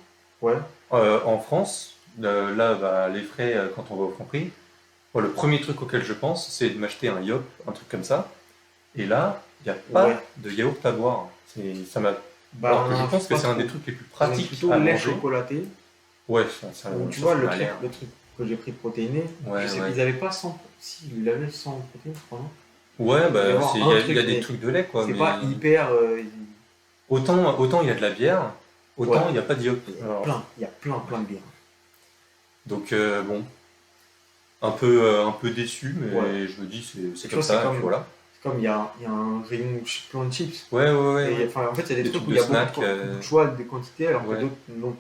Ouais, En France, là, bah, les frais, quand on va au Franprix, moi, le premier truc auquel je pense, c'est de m'acheter un Yop, un truc comme ça. Et là, il n'y a ouais. pas de yaourt à boire. Ça m'a... Alors que je Ben, pense que pas c'est un trop. des trucs les plus Ils ont pratiques plutôt à lait manger. chocolaté. Ouais, Ou tu ça vois, le m'a truc, l'air. le truc que j'ai pris protéiné, Ouais, je sais ouais. qu'ils avaient pas 100. Si, ils avaient 100 protéines, je crois, non? Ouais, Il doit y bah, avoir il un y a truc, des mais trucs de lait, quoi, c'est mais pas hyper. autant il y a de la bière, Ouais, autant il n'y a pas de Yop. Alors, il y a plein de bières. donc, bon, un peu déçu, Ouais. mais je me dis, c'est Tu comme vois, ça, et puis voilà. c'est comme il y a un rayon plein de chips. Ouais, ouais, ouais, Et ouais. enfin, en fait, il y a des Des trucs trucs où il de y a snack, beaucoup de choix, des quantités, alors que ouais. d'autres, non.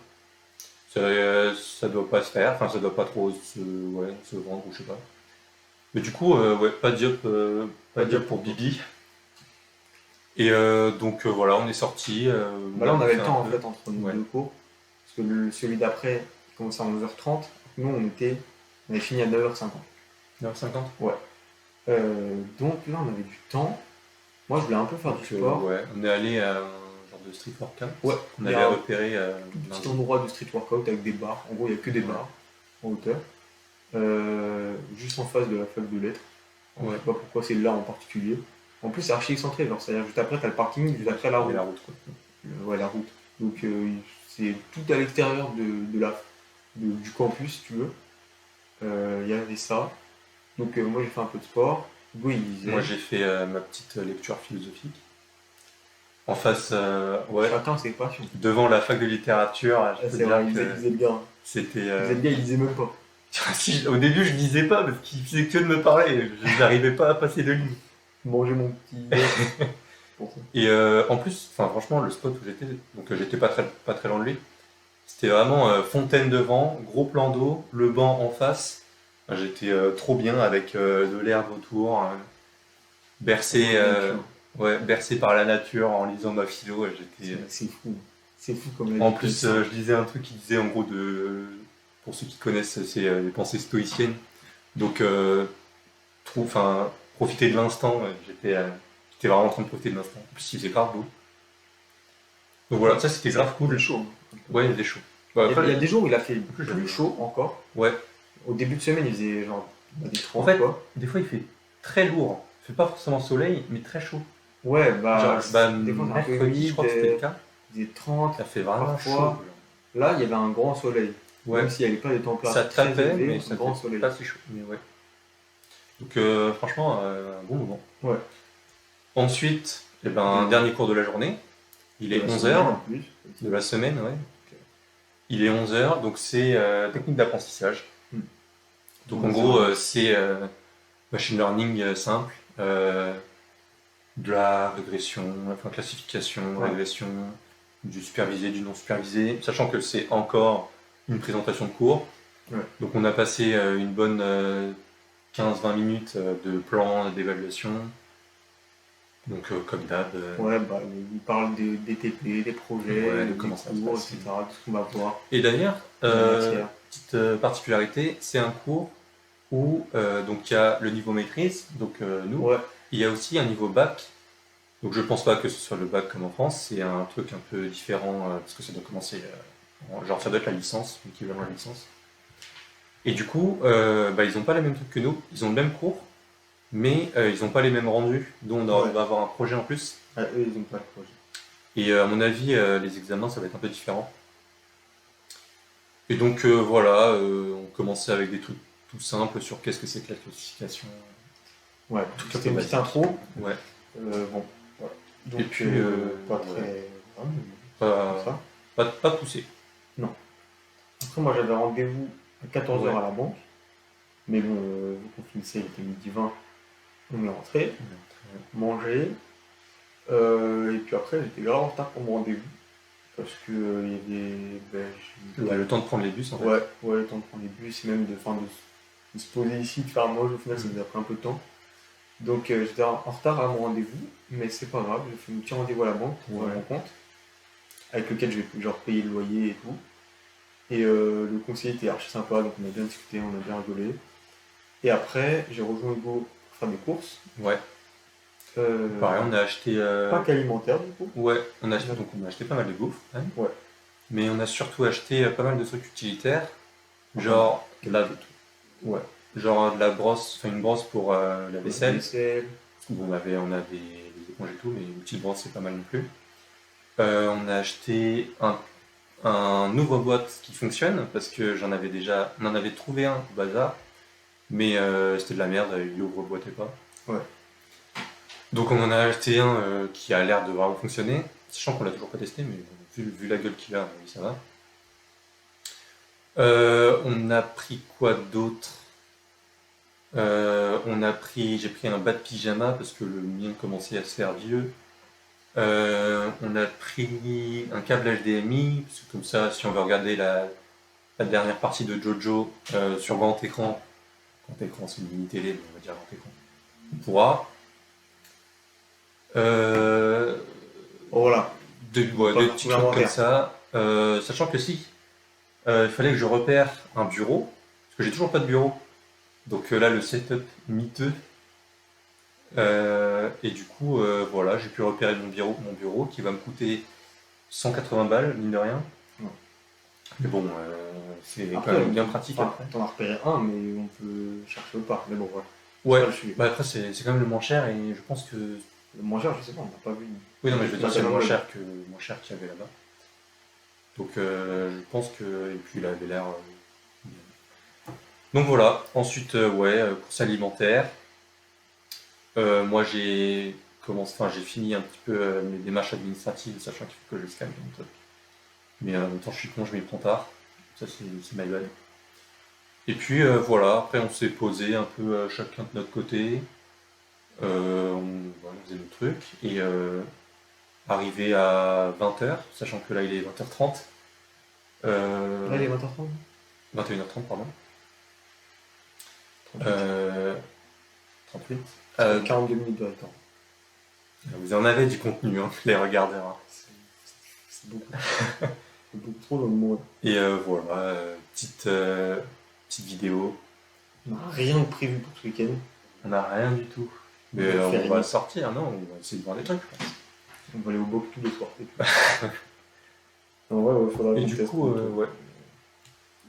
Ça doit pas se faire, enfin, ça doit pas trop ouais, se vendre, ou je sais pas. Mais du coup, ouais, pas Pas de dire Diop pour pour toi. Bibi. Et donc voilà, on est sorti, Bah on a là, on avait bouffé le un temps, en peu. fait, entre nos Ouais, deux cours. Parce que celui d'après, il commençait à 11h30. Nous, on avait fini à 9h50. 9h50. Ouais. Donc là, on avait du temps. Moi, je voulais un peu faire du Donc sport. ouais, on est allé à un genre de street workout Ouais, qu'on il y avait a un repéré tout petit lundi. endroit de street workout avec des bars. En gros, il n'y a que des Ouais, bars en hauteur. Juste en face de la fac de lettres. Alors, je ouais, sais pas pourquoi c'est là en particulier. En plus, c'est archi excentré. Genre, c'est-à-dire, juste après, t'as le parking, juste après la et route. la route, quoi. Ouais, la route. Donc, c'est tout à l'extérieur du campus, si tu veux. Il y avait ça. Donc, moi, j'ai fait un peu de sport. Hugo, il Moi lisait. j'ai fait ma petite lecture philosophique. En face, ouais, Chacun ses passions. devant la fac de littérature, Ah, je peux c'est vrai, dire il que lisait le gars. c'était... Il lisait le gars, il lisait même pas. Au début je lisais pas parce qu'il faisait que de me parler, je n'arrivais pas à passer de ligne. Manger mon petit œuf pour ça. Et en plus, enfin franchement, le spot où j'étais, donc j'étais pas très loin de lui, c'était vraiment fontaine devant, gros plan d'eau, le banc en face. Enfin, j'étais trop bien avec de l'herbe autour, bercé, Dans la nature. ouais, bercé par la nature en lisant ma philo. J'étais, C'est fou. C'est fou comme la en vie peut être plus, simple. je lisais un truc qui disait en gros pour ceux qui connaissent, c'est les pensées stoïciennes. Donc, enfin, profiter de l'instant. J'étais vraiment en train de profiter de l'instant. En plus, il faisait grave beau. Donc voilà, ça c'était grave Il est cool. chaud, hein. Ouais, il faisait chaud. Bah, Il y après, a des jours où il a fait plus j'aime plus bien. chaud encore. Ouais. Au début de semaine, il faisait genre des En 30 fait, quoi. des fois il fait très lourd. Il fait pas forcément soleil, mais très chaud. Ouais, Genre, bah, bah, des fois c'est un peu mercredi, je humide, crois que c'était le cas. il faisait 30 Ça fait vraiment chaud. parfois. Là, il y avait un grand soleil. Ouais. Même s'il n'y avait pas des Ça températures très tapait, élevées, mais un ça grand fait soleil. pas si chaud. Mais ouais. Donc franchement, un bon moment. Ouais. Ensuite, eh ben, dernier cours de la journée. Il est De la 11 semaine, en heures plus. de la semaine, ouais. Il est 11 heures, donc c'est technique d'apprentissage. Hmm. Donc Ouais, en c'est gros, vrai. c'est machine learning simple, de la régression, enfin classification, Ouais. régression, du supervisé, du non supervisé, sachant que c'est encore une présentation de cours. Ouais. Donc on a passé une bonne 15-20 minutes de plan d'évaluation. Donc comme d'hab, Ouais, bah, il parle des TP, des projets, ouais, de des comment ça va se cours, passer. etc. De ce qu'on va voir, Et d'ailleurs, de la matière. petite particularité, c'est un cours où donc il y a le niveau maîtrise, donc nous, Ouais, il y a aussi un niveau bac. Donc je pense pas que ce soit le bac comme en France, c'est un truc un peu différent parce que ça doit commencer, genre ça doit être la licence, l'équivalent de la licence. Et du coup, bah, ils ont pas les mêmes trucs que nous, ils ont le même cours, mais ils ont pas les mêmes rendus, dont on Ouais. va avoir un projet en plus. ah, eux, ils ont pas de projet. Et à mon avis, les examens ça va être un peu différent. Et donc voilà, on commençait avec des trucs tout simples sur qu'est-ce que c'est que la classification. Ouais, Tout c'était une petite basique. intro. Ouais. Bon, voilà. Donc, Et puis, pas ouais. très. Ouais, mais Pas, ça. pas poussé. Non. Après, moi, j'avais rendez-vous à 14 Ouais. heures à la banque. Mais bon, vu qu'on finissait, il était midi 20, on est rentré, mangé. Et puis après, j'étais grave en retard pour mon rendez-vous. Parce que il y avait. Ben, Ouais, le temps de prendre les bus en fait. ouais, ouais, le temps de prendre les bus et même de se poser ici, de faire à manger, au final, ça nous a pris un peu de temps. Donc j'étais en retard à mon rendez-vous, mais c'est pas grave, j'ai fait un petit rendez-vous à la banque pour Ouais. mon compte, avec lequel je vais genre payer le loyer et tout. Et le conseiller était archi sympa, donc on a bien discuté, on a bien rigolé. Et après, j'ai rejoint Hugo pour faire des courses. Ouais. Euh, Pareil, on a acheté. Pas qu'alimentaire du coup. Ouais, donc on a acheté pas mal de bouffe, quand même. Ouais. Mais on a surtout acheté pas mal de trucs utilitaires. Enfin, Genre, quelques trucs. ouais, genre de la brosse, enfin une brosse pour la vaisselle. Vaisselle. Bon, on a des éponges et tout, mais une petite brosse c'est pas mal non plus. On a acheté un ouvre-boîte qui fonctionne parce que on en avait trouvé un au bazar, mais c'était de la merde, il ouvre-boîtait pas. Ouais. Donc on en a acheté un qui a l'air de vraiment fonctionner, sachant qu'on l'a toujours pas testé, mais bon, vu la gueule qu'il a, oui, ça va. On a pris quoi d'autre? J'ai pris un bas de pyjama parce que le mien commençait à se faire vieux. On a pris un câble HDMI, parce que comme ça, si on veut regarder la dernière partie de Jojo sur grand écran c'est une mini télé, mais on va dire grand écran, on pourra. Voilà. Deux petits trucs comme ça. Sachant que si, il fallait que je repère un bureau, parce que j'ai toujours pas de bureau. Donc là, le setup miteux. Et du coup, voilà, j'ai pu repérer mon bureau qui va me coûter 180 balles, mine de rien. Ouais. Mais bon, c'est quand Après, même bien pratique après. T'en as repéré un, mais on peut chercher au pas. Mais bon, ouais. Ouais, Pas le sujet. bah après c'est quand même le moins cher et je pense que. Le moins cher, je sais pas, on n'a pas vu. Oui, non, mais je veux dire, c'est le moins Ouais. cher qu'il y avait là-bas. Donc je pense que. Et puis il avait l'air. Bien. Donc voilà, ensuite, course alimentaire. Moi j'ai fini un petit peu mes démarches administratives, sachant qu'il faut que je scanne mon truc. Mais en même temps, je suis con, je m'y prends tard. Ça, c'est my bad. Et puis voilà, après on s'est posé un peu chacun de notre côté. On faisait nos trucs. Et arrivé à 20h, sachant que là il est 20h30. Là, il est 20h30. 21h30, pardon. 38. 42 minutes de retard. Vous en avez du contenu, hein, les regardeurs. C'est beaucoup. C'est beaucoup trop dans le monde. Et voilà, petite vidéo. On n'a rien de prévu pour ce week-end. On n'a rien du tout. Mais on va sortir, non? On va essayer de voir des trucs, je pense. On va aller au boc tous les soirs. En vrai, il faudra Et du coup, ouais.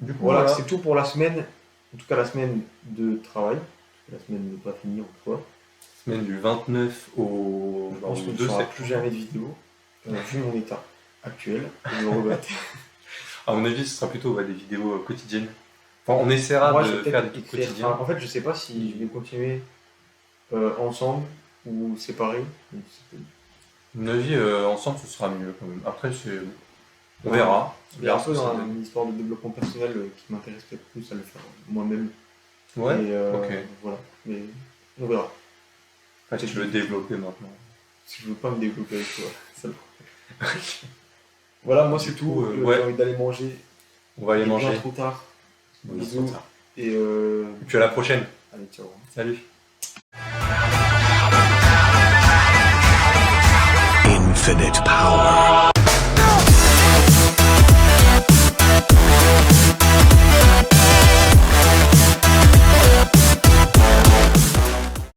Du coup, voilà, c'est tout pour la semaine. En tout cas, la semaine de travail. La semaine n'est pas finie en soi. Semaine du 29 au Je pense que 2 ne fera septembre. plus jamais de vidéo. Vu mon état actuel, je me regrette. À mon avis, ce sera plutôt des vidéos quotidiennes. Enfin, on essaiera Moi, de je vais faire peut-être des trucs écrire. quotidiens. En fait, je sais pas si je vais continuer ensemble ou séparés. À mon avis, ensemble, ce sera mieux quand même. Après, on verra. Il y a un peu dans une histoire de développement personnel qui m'intéresse peut-être plus à le faire moi-même. Ouais, Et, ok. Voilà, mais on verra. Enfin, tu veux le développer maintenant. Si je veux pas me développer avec toi, ça le fera. Voilà, moi c'est tout. ouais. J'ai envie d'aller manger. On va aller Il est manger. bien trop tard. Bon, Bisous. c'est ça. Et puis à la prochaine. allez, ciao. Salut. Infinite power.